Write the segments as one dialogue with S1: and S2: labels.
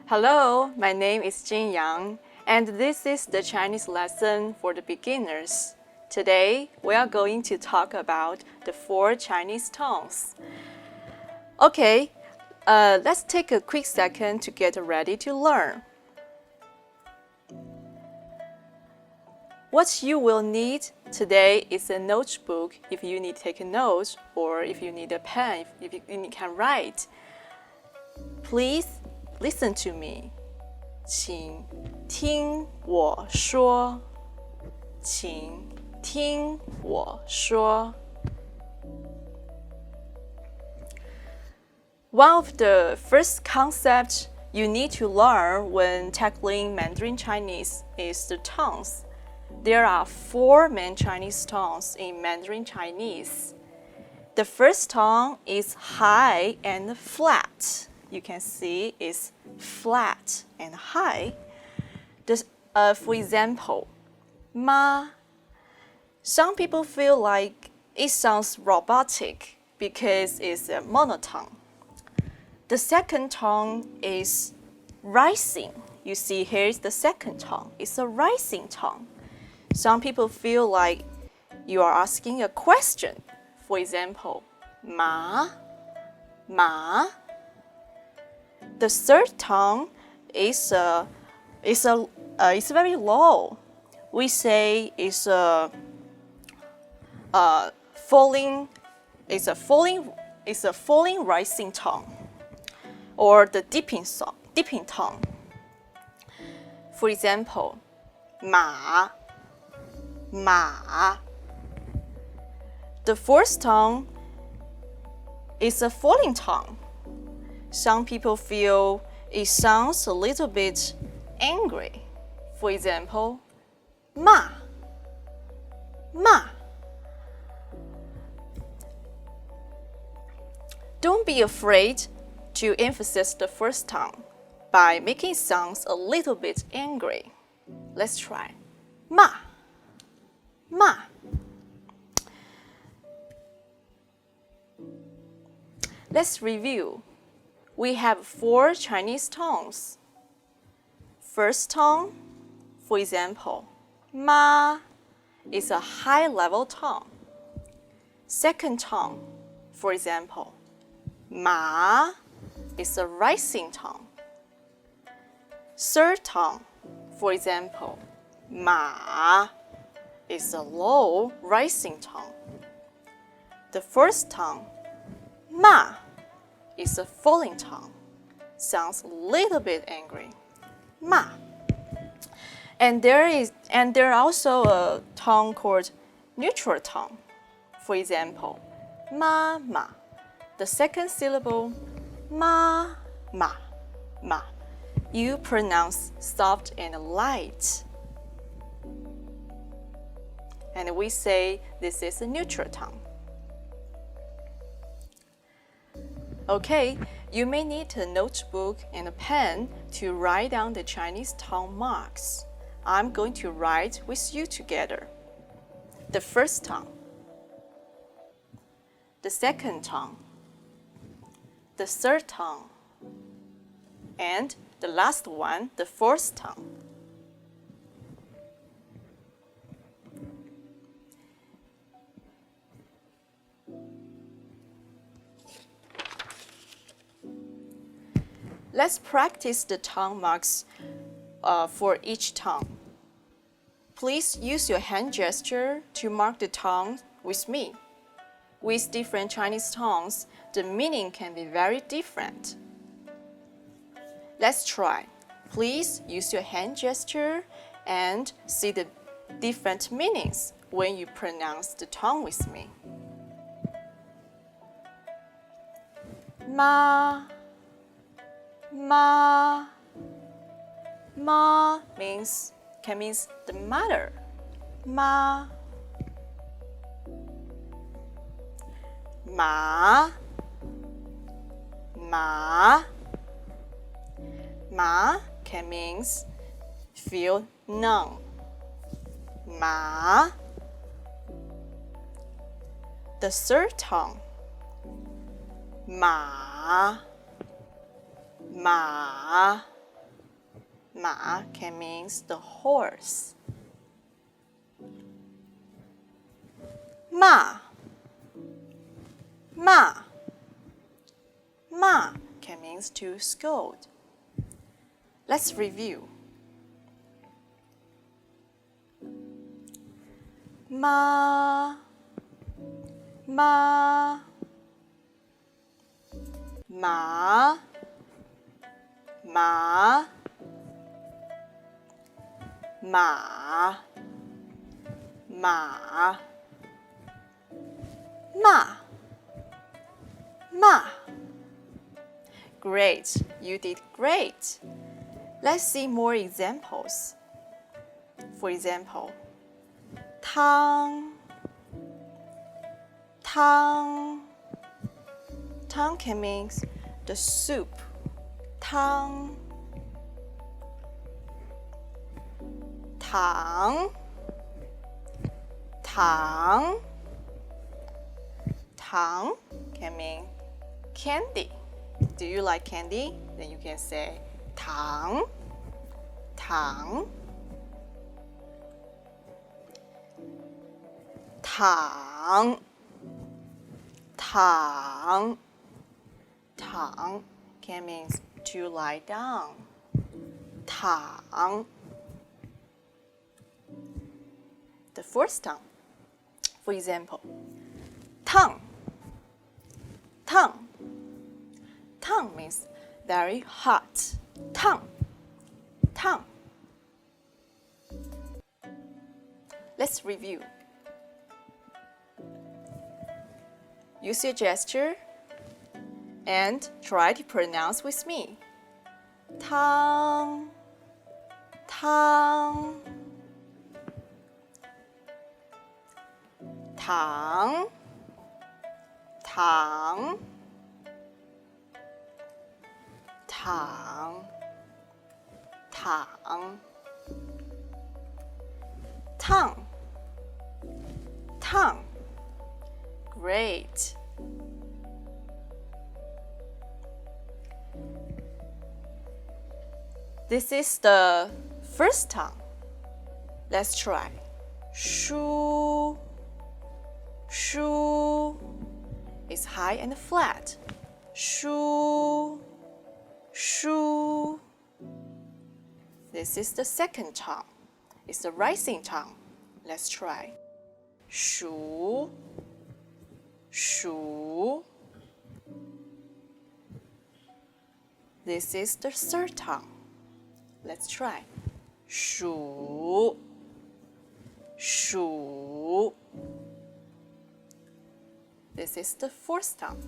S1: Hello, my name is Jin Yang, and this is the Chinese lesson for the beginners. Today, we are going to talk about the 4 Chinese tones. Okay, let's take a quick second to get ready to learn. What you will need today is a notebook if you need to take notes, or if you need a pen if you can write. Please listen to me. 请听我说。请听我说。One of the first concepts you need to learn when tackling Mandarin Chinese is the tones. There are 4 main Chinese tones in Mandarin Chinese. The first tone is high and flat. You can see it's flat and high. For example, ma. Some people feel like it sounds robotic because it's a monotone. The second tone is rising. You see, here's the second tone. It's a rising tone. Some people feel like you are asking a question. For example, ma, ma. The third tone is very low. We say it's a falling rising tone, or the dipping tone. For example, ma, ma. The fourth tone is a falling tone. Some people feel it sounds a little bit angry. For example, ma, ma. Don't be afraid to emphasize the first tone by making sounds a little bit angry. Let's try. Ma, ma. Let's review. We have 4 Chinese tones. First tone, for example, ma, is a high-level tone. Second tone, for example, ma, is a rising tone. Third tone, for example, ma, is a low rising tone. The first tone, ma, is a falling tone. Sounds a little bit angry. Ma. And there also a tone called neutral tone. For example, ma, ma. The second syllable, ma, ma, ma. You pronounce soft and light. And we say this is a neutral tone. Okay, you may need a notebook and a pen to write down the Chinese tone marks. I'm going to write with you together. The first tone, the second tone, the third tone, and the last one, the fourth tone. Let's practice the tone marks for each tone. Please use your hand gesture to mark the tone with me. With different Chinese tones, the meaning can be very different. Let's try. Please use your hand gesture and see the different meanings when you pronounce the tone with me. Ma, ma. Ma can mean the mother. Ma. Ma. Ma. Ma can mean feel numb. Ma. The third tone. Ma. Ma. Ma can means the horse. Ma. Ma. Ma can means to scold. Let's review. Ma. Ma. Ma. Ma. Ma. Ma. Ma. Ma. Great, you did great. Let's see more examples. For example, 탕, 탕. 탕 can mean the soup. 탕, 탕, 탕. 탕 can mean candy. Do you like candy? Then you can say 탕, 탕, 탕, 탕. 탕 can mean to lie down. 탕. The first tongue. For example, tongue. tongue. tongue means very hot. tongue. tongue. Let's review. Use your gesture and try to pronounce with me. tongue, tongue, tongue, tongue, tongue, tongue, tongue, tongue. Great. This is the first tongue. Let's try. Shu, shu is high and flat. Shu, shu. This is the second tongue. It's the rising tongue. Let's try. Shu, shu. This is the third tongue. Let's try. Shu, shu. This is the fourth tongue.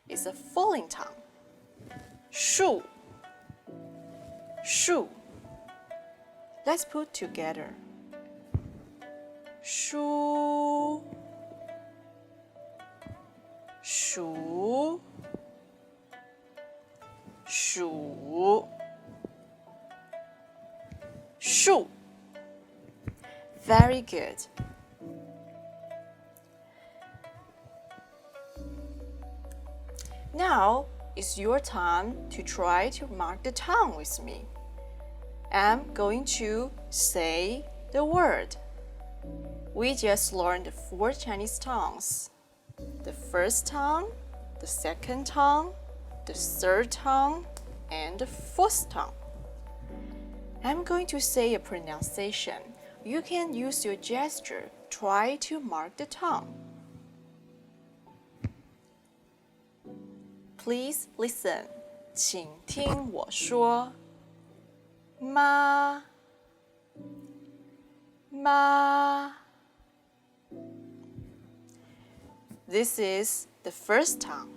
S1: It's a falling tongue. Shu, shu. Let's put together. Shu, shu, shu, shu. Very good. Now it's your time to try to mark the tongue with me. I'm going to say the word. We just learned 4 Chinese tongues. The first tongue, the second tongue, the third tongue, and the fourth tongue. I'm going to say a pronunciation. You can use your gesture. Try to mark the tongue. Please listen. 请听我说。妈，妈。This is the first tongue.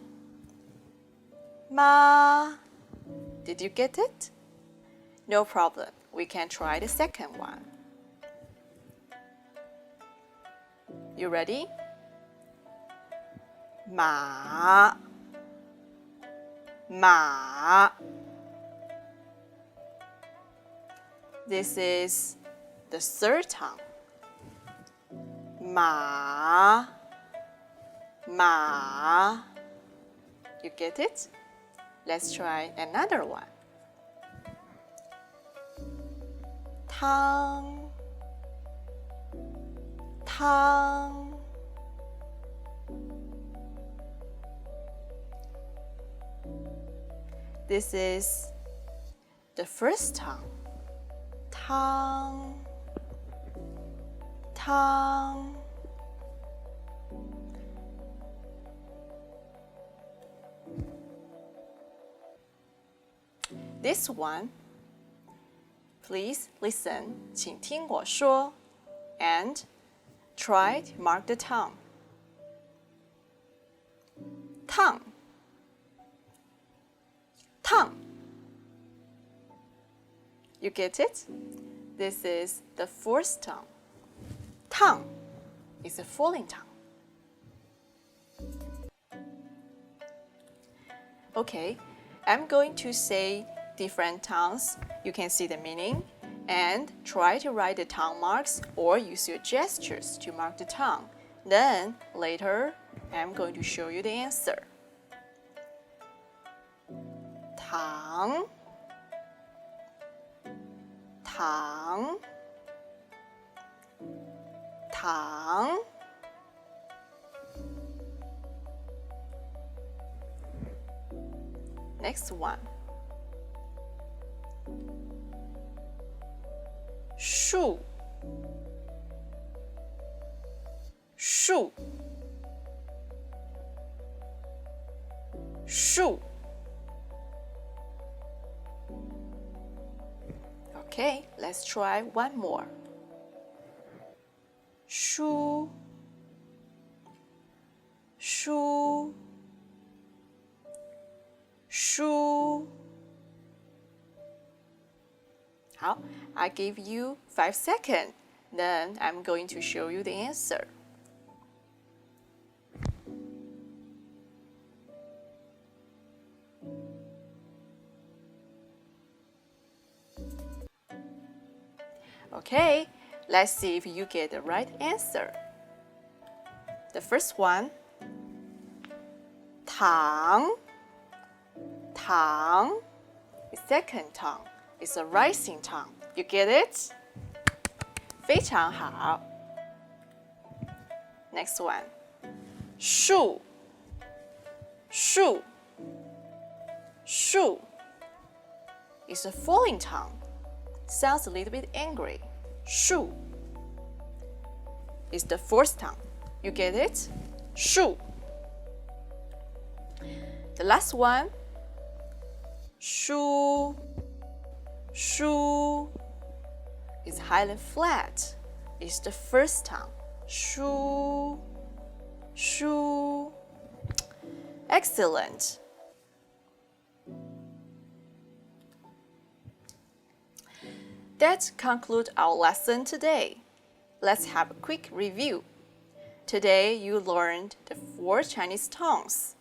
S1: Ma. Did you get it? No problem. We can try the second one. You ready? Ma. Ma. This is the third tongue. Ma. Ma. You get it? Let's try another one. 汤汤 This is the first tongue. 汤汤 This one, please listen, 请听我说 and try to mark the tongue. Tongue, tongue. You get it? This is the fourth tongue. Tongue is a falling tongue. Okay, I'm going to say different tongues. You can see the meaning and try to write the tongue marks or use your gestures to mark the tongue. Then later, I'm going to show you the answer. 糖糖糖 Next one. 树树树 Okay, let's try one more. 书书书 好, I give you 5 seconds. Then I'm going to show you the answer. Okay, let's see if you get the right answer. The first one, 糖 糖 The second tongue is a rising tongue. You get it? 非常好 Next one, 树树树 is a falling tongue. Sounds a little bit angry. 树 is the fourth tongue. You get it? 树 The last one, 书书 is highly flat. It's the first tongue. 书书 Excellent. That concludes our lesson today. Let's have a quick review. Today you learned the 4 Chinese tongues.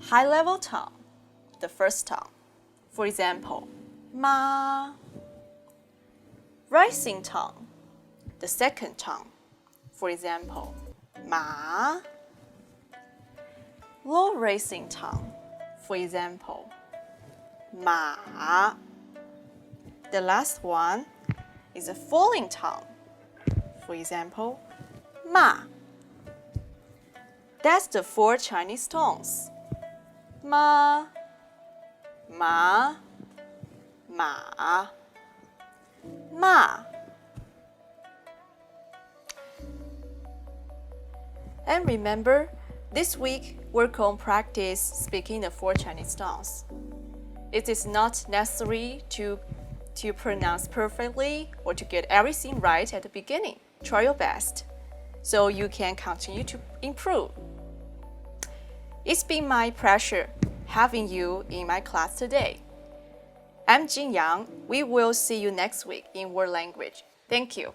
S1: High-level tongue, the first tongue. For example, ma. Rising tongue, the second tongue. For example, ma. Low rising tongue, for example, ma. The last one is a falling tongue. For example, ma. That's the 4 Chinese tongues. Ma, ma, ma, ma. And remember, this week work on practice speaking the 4 Chinese tongues. It is not necessary to pronounce perfectly or to get everything right at the beginning. Try your best so you can continue to improve. It's been my pleasure having you in my class today. I'm Jin Yang. We will see you next week in World Language. Thank you.